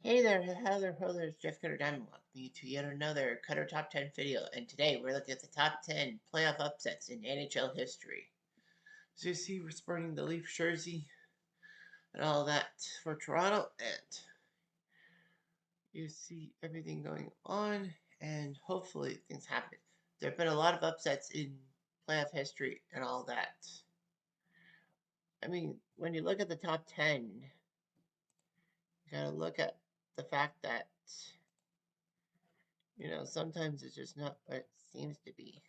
Hey there, Heather Brothers, Jeff Cutter Diamond. Welcome you to yet another Cutter Top 10 video. And today we're looking at the top 10 playoff upsets in NHL history. So you see, we're sporting the Leaf jersey and all that for Toronto, and you see everything going on, and hopefully things happen. There have been a lot of upsets in playoff history and all that. I mean, when you look at the top 10, you gotta look at the fact that sometimes it's just not what it seems to be.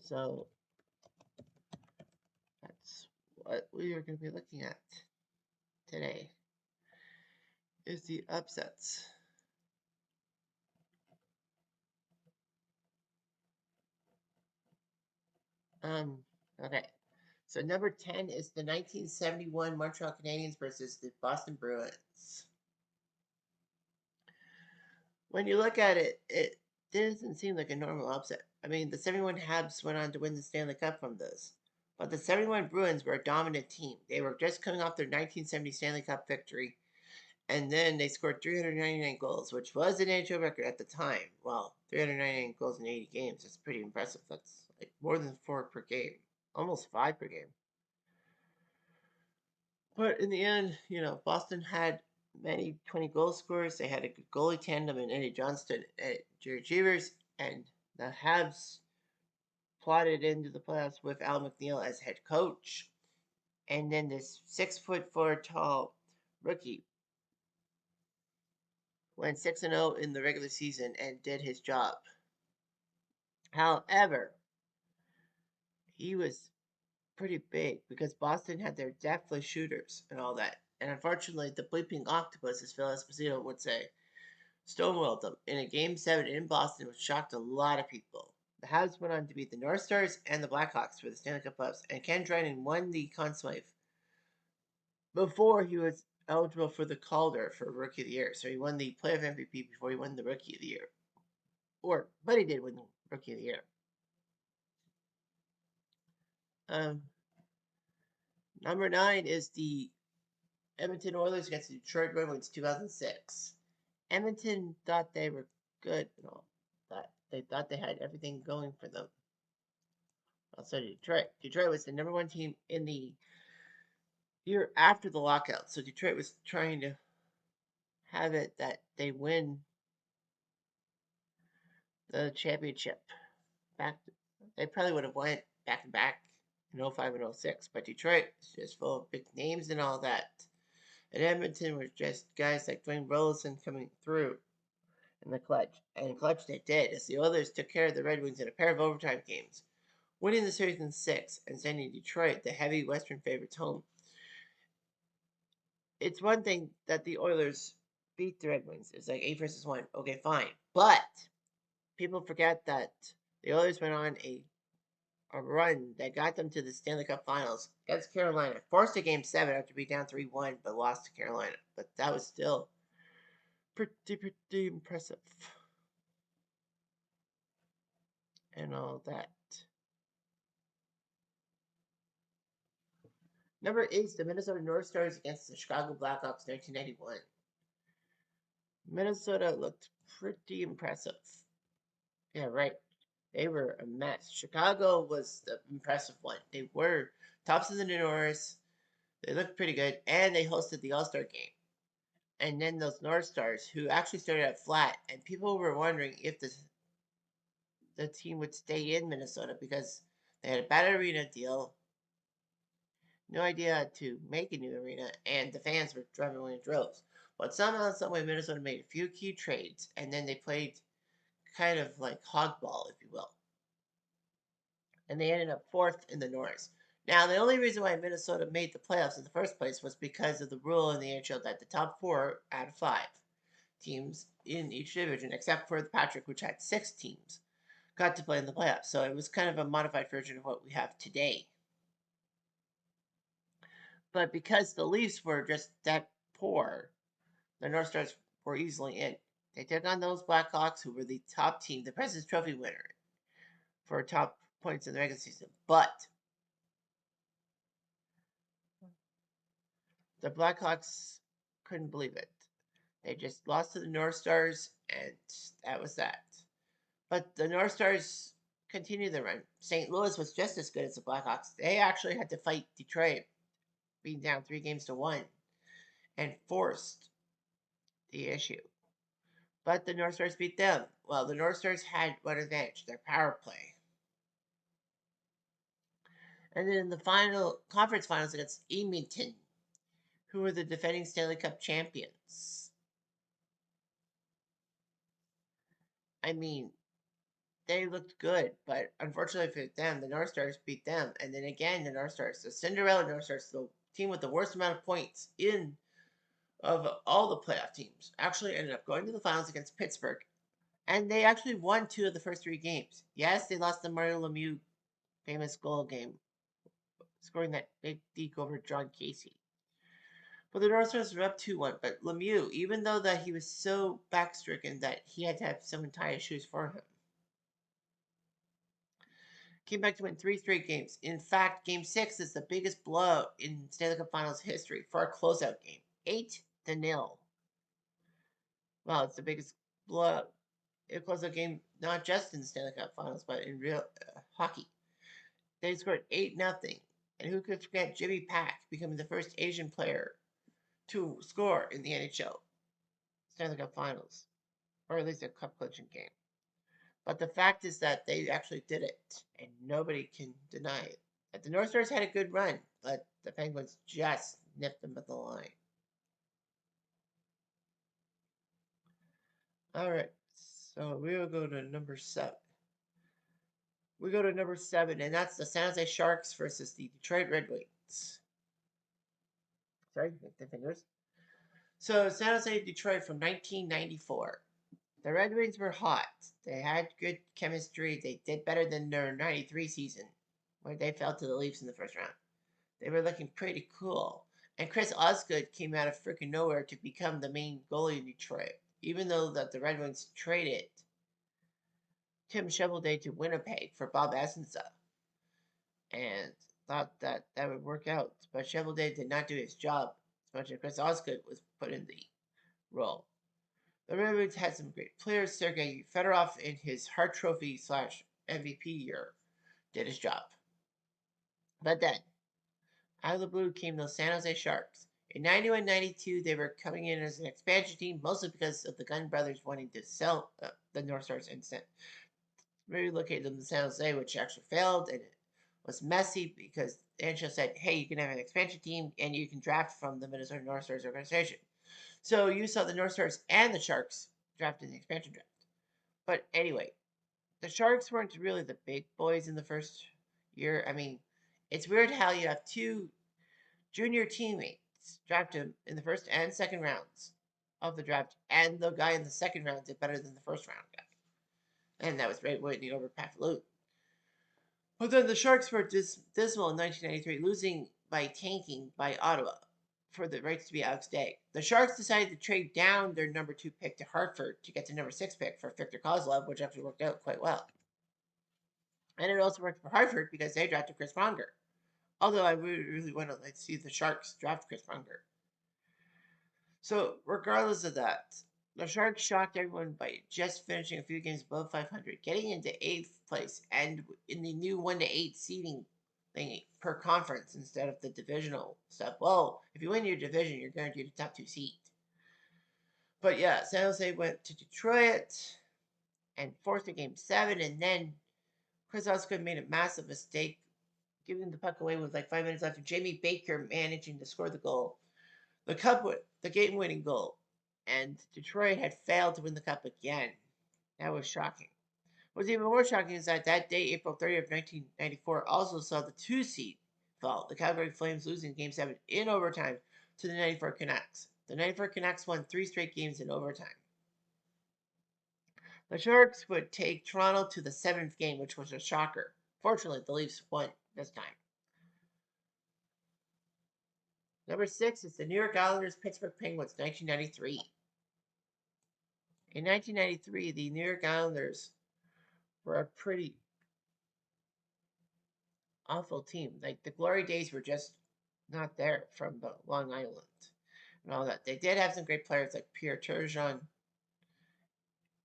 So that's what we are going to be looking at today is the upsets. Um, okay. So number 10 is the 1971 Montreal Canadiens versus the Boston Bruins. When you look at it, it doesn't seem like a normal upset. I mean, the 71 Habs went on to win the Stanley Cup from this. But the 71 Bruins were a dominant team. They were just coming off their 1970 Stanley Cup victory. And then they scored 399 goals, which was an NHL record at the time. Well, 399 goals in 80 games. That's pretty impressive. That's like more than 4 per game. Almost 5 per game. But in the end, Boston had many 20 goal scorers. They had a good goalie tandem in Eddie Johnston and Jerry Jeevers. And the Habs plotted into the playoffs with Al McNeil as head coach. And then this 6'4" tall rookie went 6-0 in the regular season and did his job. However, he was pretty big because Boston had their deathly shooters and all that. And unfortunately, the bleeping octopus, as Phil Esposito would say, stonewalled them in a Game 7 in Boston, which shocked a lot of people. The Habs went on to beat the North Stars and the Blackhawks for the Stanley Cup playoffs, and Ken Dryden won the Conn Smythe before he was eligible for the Calder for Rookie of the Year. So he won the Playoff MVP before he won the Rookie of the Year. But he did win the Rookie of the Year. Number 9 is the Edmonton Oilers against the Detroit Red Wings 2006. Edmonton thought they were good and all that. They thought they had everything going for them. Also, Detroit. Detroit was the number 1 team in the year after the lockout. So Detroit was trying to have it that they win the championship. They probably would have went back to back in 05 and 06, but Detroit is just full of big names and all that. And Edmonton was just guys like Dwayne Rollison coming through in the clutch. And clutch they did, as the Oilers took care of the Red Wings in a pair of overtime games, winning the series in 6 and sending Detroit, the heavy Western favorites, home. It's one thing that the Oilers beat the Red Wings. It's like 8-1. Okay, fine. But people forget that the Oilers went on a run that got them to the Stanley Cup Finals against Carolina. Forced a Game 7 after being down 3-1, but lost to Carolina. But that was still pretty impressive. And all that. Number 8 is the Minnesota North Stars against the Chicago Blackhawks 1991. Minnesota looked pretty impressive. Yeah, right. They were a mess. Chicago was the impressive one. They were tops of the North. They looked pretty good, and they hosted the All-Star game. And then those North Stars, who actually started out flat, and people were wondering if the team would stay in Minnesota because they had a bad arena deal, no idea to make a new arena, and the fans were driving away in droves. But somehow, some way, Minnesota made a few key trades, and then they played kind of like hogball, if you will. And they ended up 4th in the North. Now, the only reason why Minnesota made the playoffs in the first place was because of the rule in the NHL that the top 4 out of 5 teams in each division, except for the Patrick, which had 6 teams, got to play in the playoffs. So it was kind of a modified version of what we have today. But because the Leafs were just that poor, the North Stars were easily in. They took on those Blackhawks, who were the top team, the President's Trophy winner for top points in the regular season. But the Blackhawks couldn't believe it. They just lost to the North Stars, and that was that. But the North Stars continued their run. St. Louis was just as good as the Blackhawks. They actually had to fight Detroit, being down 3 games to 1, and forced the issue. But the North Stars beat them. Well, the North Stars had one advantage, their power play. And then in the final conference finals against Edmonton, who were the defending Stanley Cup champions. I mean, they looked good, but unfortunately for them, the North Stars beat them. And then again, the North Stars, the Cinderella North Stars, the team with the worst amount of points in of all the playoff teams, actually ended up going to the finals against Pittsburgh. And they actually won 2 of the first 3 games. Yes, they lost the Mario Lemieux famous goal game, scoring that big deke over John Casey. But the North Stars were up 2-1. But Lemieux, even though that he was so back-stricken that he had to have someone tie his shoes for him, came back to win 3 straight games. In fact, Game 6 is the biggest blowout in Stanley Cup Finals history for a closeout game. 8-0. Well, it's the biggest blowout. It closeout game, not just in the Stanley Cup Finals, but in real hockey. They scored 8-0. And who could forget Jimmy Pack becoming the first Asian player to score in the NHL Stanley Cup Finals, or at least a cup clinching game. But the fact is that they actually did it, and nobody can deny it. The North Stars had a good run, but the Penguins just nipped them at the line. All right, so we will go to number 7. We go to number 7, and that's the San Jose Sharks versus the Detroit Red Wings. Sorry, the fingers. So San Jose, Detroit from 1994. The Red Wings were hot. They had good chemistry. They did better than their 93 season, where they fell to the Leafs in the first round. They were looking pretty cool. And Chris Osgood came out of freaking nowhere to become the main goalie in Detroit, even though that the Red Wings traded Tim Shovelday to Winnipeg for Bob Essensa and thought that that would work out. But Shovelday did not do his job as much as Chris Osgood was put in the role. The Red Wings had some great players. Sergei Fedorov in his Hart Trophy / MVP year did his job. But then, out of the blue came the San Jose Sharks. In 91-92, they were coming in as an expansion team, mostly because of the Gunn brothers wanting to sell the North Stars instead. Relocated them to San Jose, which actually failed, and it was messy because the NHL said, hey, you can have an expansion team, and you can draft from the Minnesota North Stars organization. So you saw the North Stars and the Sharks drafted in the expansion draft. But anyway, the Sharks weren't really the big boys in the first year. I mean, it's weird how you have 2 junior teammates drafted in the first and second rounds of the draft, and the guy in the second round did better than the first round guy. And that was Ray Whitney over Pat Falloon. But then the Sharks were dismal in 1993, losing by tanking by Ottawa for the rights to be Alex Day. The Sharks decided to trade down their number 2 pick to Hartford to get the number 6 pick for Victor Kozlov, which actually worked out quite well. And it also worked for Hartford because they drafted Chris Pronger. Although I really want to see the Sharks draft Chris Pronger. So regardless of that, the Sharks shocked everyone by just finishing a few games above 500, getting into 8th place, and in the new 1-8 seeding thing per conference instead of the divisional stuff. Well, if you win your division, you're guaranteed a top 2 seed. But yeah, San Jose went to Detroit and forced a game 7, and then Chris Osgood made a massive mistake, giving the puck away with like 5 minutes left, and Jamie Baker managing to score the goal. The game-winning goal, and Detroit had failed to win the cup again. That was shocking. What's even more shocking is that day, April 30th, 1994, also saw the 2 seed fall. The Calgary Flames losing Game 7 in overtime to the 94 Canucks. The 94 Canucks won 3 straight games in overtime. The Sharks would take Toronto to the 7th game, which was a shocker. Fortunately, the Leafs won this time. Number 6 is the New York Islanders Pittsburgh Penguins, 1993. In 1993, the New York Islanders were a pretty awful team. Like, the glory days were just not there from the Long Island. and all that. They did have some great players like Pierre Turgeon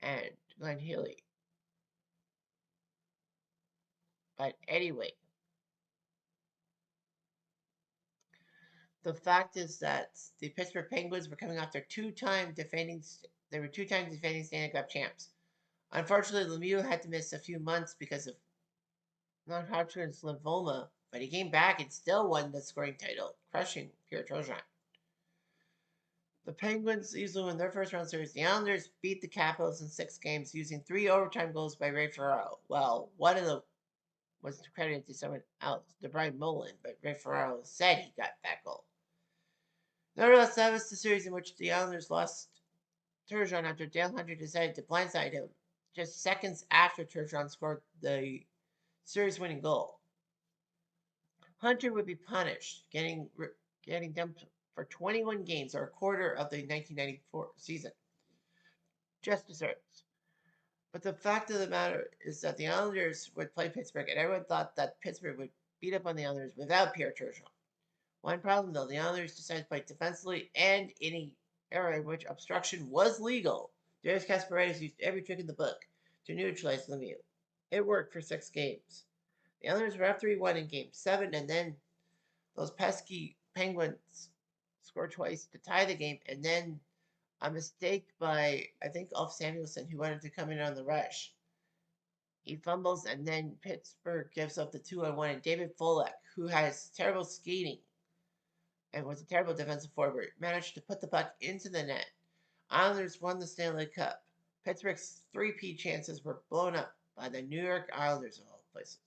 and Glenn Healy. But anyway, the fact is that the Pittsburgh Penguins were coming off their two-time defending. They were two-time defending Stanley Cup champs. Unfortunately, Lemieux had to miss a few months because of non-Hodgkin's lymphoma, but he came back and still won the scoring title, crushing Pierre Turgeon. The Penguins easily won their first round series. The Islanders beat the Capitals in 6 games using 3 overtime goals by Ray Ferraro. Well, one of them was credited to someone else, DeBrian Mullen, but Ray Ferraro said he got that goal. Nevertheless, that was the series in which the Islanders lost Turgeon after Dale Hunter decided to blindside him just seconds after Turgeon scored the series-winning goal. Hunter would be punished, getting dumped for 21 games, or a quarter of the 1994 season. Just deserves. But the fact of the matter is that the Islanders would play Pittsburgh, and everyone thought that Pittsburgh would beat up on the Islanders without Pierre Turgeon. One problem, though, the Islanders decided to play defensively, and in an era in which obstruction was legal, Darius Kasparaitis used every trick in the book to neutralize Lemieux. It worked for 6 games. The Islanders were up 3-1 in Game 7, and then those pesky Penguins scored twice to tie the game, and then a mistake by, I think, Ulf Samuelsson, who wanted to come in on the rush. He fumbles, and then Pittsburgh gives up the 2-on-1, and David Folek, who has terrible skating and was a terrible defensive forward, managed to put the puck into the net. Islanders won the Stanley Cup. Pittsburgh's three-peat chances were blown up by the New York Islanders, of all places.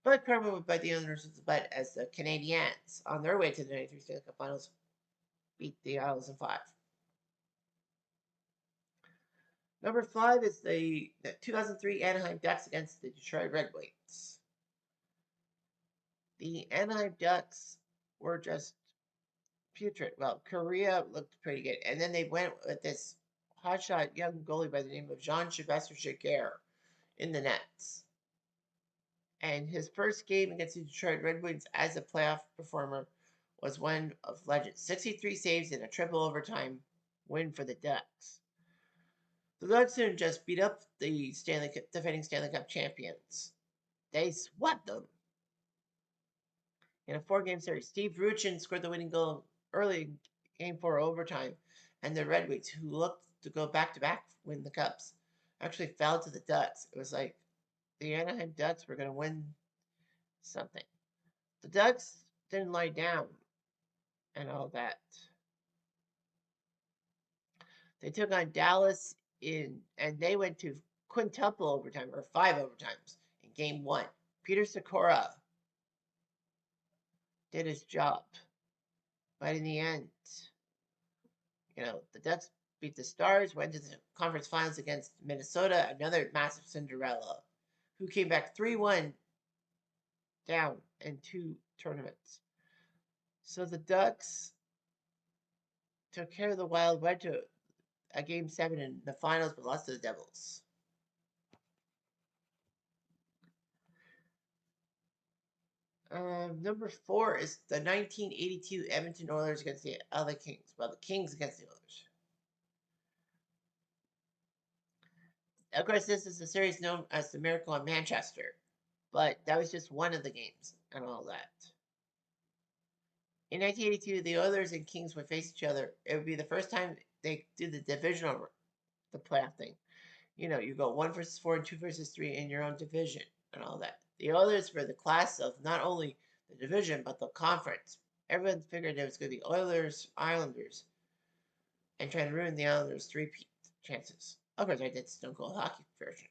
But karma would bite the Islanders in the butt as the Canadiens, on their way to the 93 Stanley Cup Finals, beat the Isles in 5. Number 5 is the 2003 Anaheim Ducks against the Detroit Red Wings. The Anaheim Ducks were just putrid. Well, Korea looked pretty good, and then they went with this hotshot young goalie by the name of Jean-Sébastien Giguère in the nets. And his first game against the Detroit Red Wings as a playoff performer was one of legend. 63 saves in a triple overtime win for the Ducks. The Ducks didn't just beat up the defending Stanley Cup champions. They swept them. In a 4-game series, Steve Ruchin scored the winning goal early in Game 4 overtime, and the Red Wings, who looked to go back-to-back win the Cups, actually fell to the Ducks. It was like the Anaheim Ducks were going to win something. The Ducks didn't lie down and all that. They took on Dallas and they went to quintuple overtime, or 5 overtimes in Game 1. Peter Sikora did his job. But in the end, the Ducks beat the Stars, went to the conference finals against Minnesota, another massive Cinderella, who came back 3-1 down in 2 tournaments. So the Ducks took care of the Wild, went to a Game 7 in the finals, but lost to the Devils. Number 4 is the 1982 Edmonton Oilers against the LA Kings. Well, the Kings against the Oilers. Of course, this is the series known as the Miracle on Manchester, but that was just one of the games and all that. In 1982, the Oilers and Kings would face each other. It would be the first time they do the divisional, the playoff thing. You go 1 versus 4 and 2 versus 3 in your own division and all that. The Oilers were the class of not only the division, but the conference. Everyone figured it was going to be Oilers, Islanders, and trying to ruin the Islanders' 3-peat chances. Of course, I did Stone Cold Hockey version.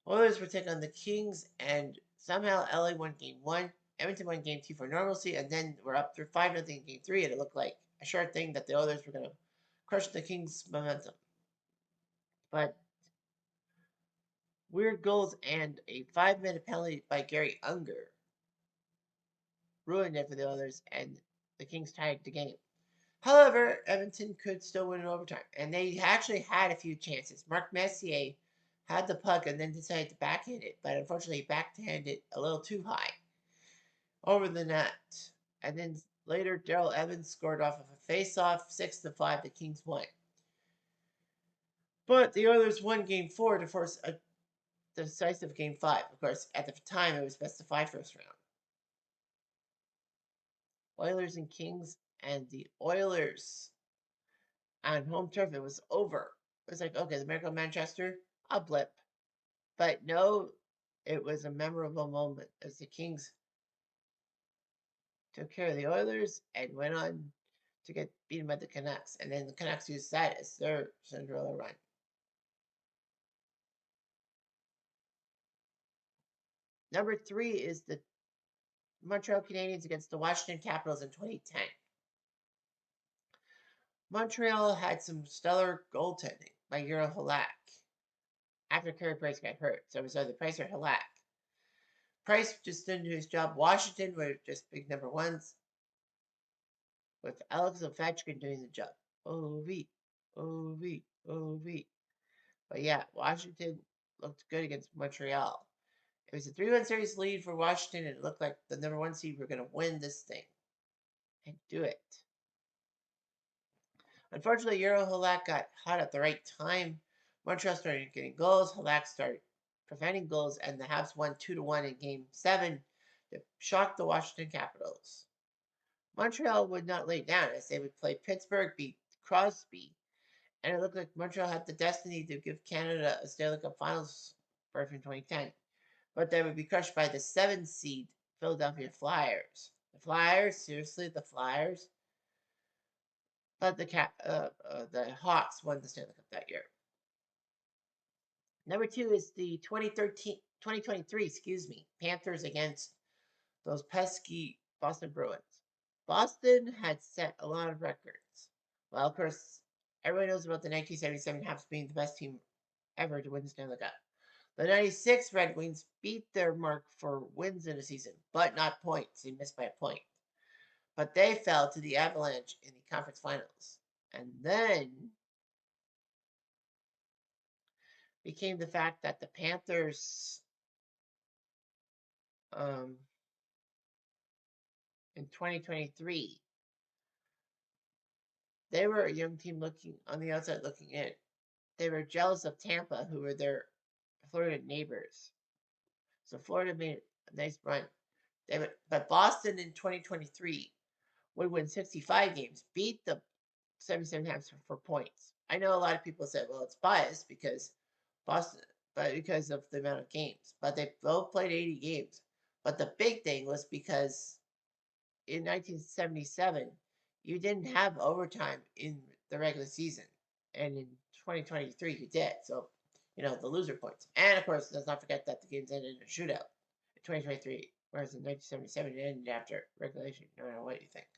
Oilers would take on the Kings, and somehow LA won Game 1. Edmonton won Game 2 for normalcy, and then we're up through 5-0 in Game 3, and it looked like a sure thing that the Oilers were going to crush the Kings' momentum. But weird goals and a 5-minute penalty by Gary Unger ruined it for the Oilers, and the Kings tied the game. However, Edmonton could still win in overtime, and they actually had a few chances. Mark Messier had the puck and then decided to backhand it, but unfortunately backhanded it a little too high over the net. And then Later, Darrell Evans scored off of a face-off, 6-5. The Kings won. But the Oilers won Game 4 to force a decisive Game 5. Of course, at the time, it was best of 5 first round. Oilers and Kings, and the Oilers on home turf, it was over. It was like, okay, the Miracle Manchester, a blip. But no, it was a memorable moment as the Kings took care of the Oilers and went on to get beaten by the Canucks. And then the Canucks used that as their Cinderella run. Number 3 is the Montreal Canadiens against the Washington Capitals in 2010. Montreal had some stellar goaltending by Euro Halak after Carey Price got hurt. So it was either Price or Halak. Price just didn't do his job. Washington were just big number ones with Alex Ovechkin doing the job. OV, OV, OV. But yeah, Washington looked good against Montreal. It was a 3-1 series lead for Washington, and it looked like the number 1 seed were going to win this thing and do it. Unfortunately, Euro Halak got hot at the right time. Montreal started getting goals. Halak started preventing goals, and the Habs won 2-1 in Game 7 to shock the Washington Capitals. Montreal would not lay down as they would play Pittsburgh, beat Crosby, and it looked like Montreal had the destiny to give Canada a Stanley Cup Finals berth in 2010. But they would be crushed by the 7 seed Philadelphia Flyers. The Flyers, seriously, the Flyers. But the Hawks won the Stanley Cup that year. Number 2 is the 2023, Panthers against those pesky Boston Bruins. Boston had set a lot of records. Well, of course, everyone knows about the 1977 Habs being the best team ever to win the Stanley Cup. The 96 Red Wings beat their mark for wins in a season, but not points. They missed by a point. But they fell to the Avalanche in the conference finals. And then became the fact that the Panthers in 2023, they were a young team looking on the outside looking in. They were jealous of Tampa, who were their Florida neighbors. So Florida made a nice run. But Boston in 2023 would win 65 games, beat the 77 Habs for points. I know a lot of people said, well, it's biased because Boston, but because of the amount of games. But they both played 80 games. But the big thing was because in 1977, you didn't have overtime in the regular season. And in 2023, you did. So, the loser points. And of course, let's not forget that the games ended in a shootout in 2023, whereas in 1977, it ended after regulation, no matter what you think.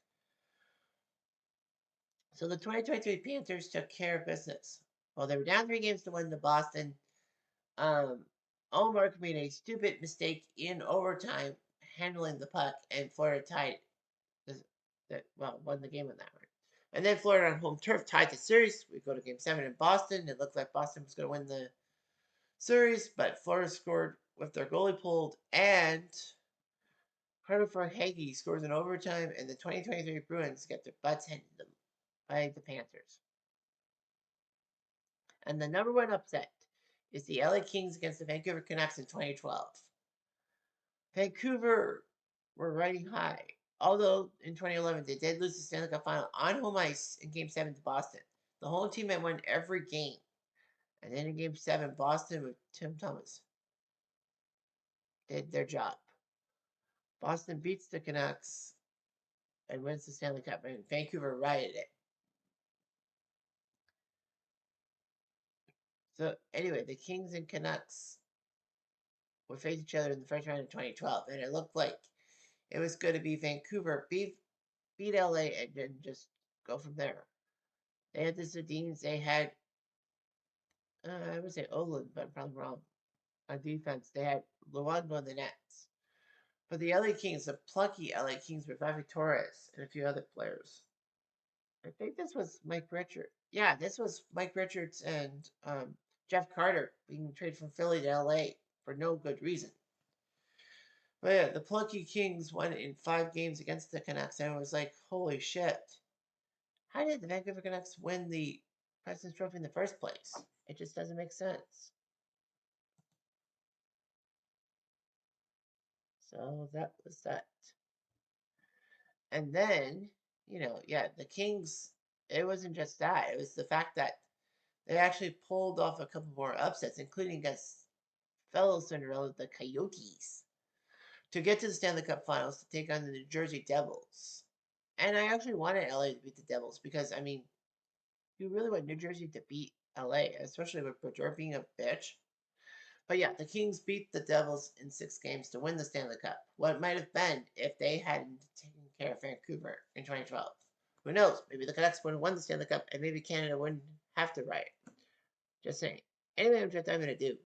So the 2023 Panthers took care of business. Well, they were down 3 games to 1 to Boston. Allmark made a stupid mistake in overtime handling the puck, and Florida tied. Won the game on that one. And then Florida on home turf tied the series. We go to Game 7 in Boston. It looked like Boston was going to win the series, but Florida scored with their goalie pulled, and Carter Verhaeghe scores in overtime, and the 2023 Bruins get their butts handed to them by the Panthers. And the number 1 upset is the LA Kings against the Vancouver Canucks in 2012. Vancouver were riding high, although in 2011 they did lose the Stanley Cup Final on home ice in Game 7 to Boston. The home team had won every game. And then in Game 7, Boston with Tim Thomas did their job. Boston beats the Canucks and wins the Stanley Cup, and Vancouver righted it. So anyway, the Kings and Canucks would face each other in the first round of 2012, and it looked like it was going to be Vancouver beat LA and then just go from there. They had the Sedins, they had I would say Olin, but I'm probably wrong. On defense, they had Luongo on the nets. But the LA Kings, the plucky LA Kings with Ravi Torres and a few other players. I think this was Mike Richards. Yeah, this was Mike Richards and Jeff Carter being traded from Philly to LA for no good reason. But yeah, the Plunky Kings won in 5 games against the Canucks, and I was like, holy shit. How did the Vancouver Canucks win the President's Trophy in the first place? It just doesn't make sense. So that was that. And then, yeah, the Kings, it wasn't just that. It was the fact that they actually pulled off a couple more upsets, including against fellow Cinderella, the Coyotes, to get to the Stanley Cup Finals to take on the New Jersey Devils. And I actually wanted LA to beat the Devils because, I mean, you really want New Jersey to beat LA, especially with Brodeur being a bitch. But yeah, the Kings beat the Devils in 6 games to win the Stanley Cup. What it might have been if they hadn't taken care of Vancouver in 2012. Who knows? Maybe the Canucks would have won the Stanley Cup and maybe Canada wouldn't have to write. Just saying. Anyway, that's what I'm going to do.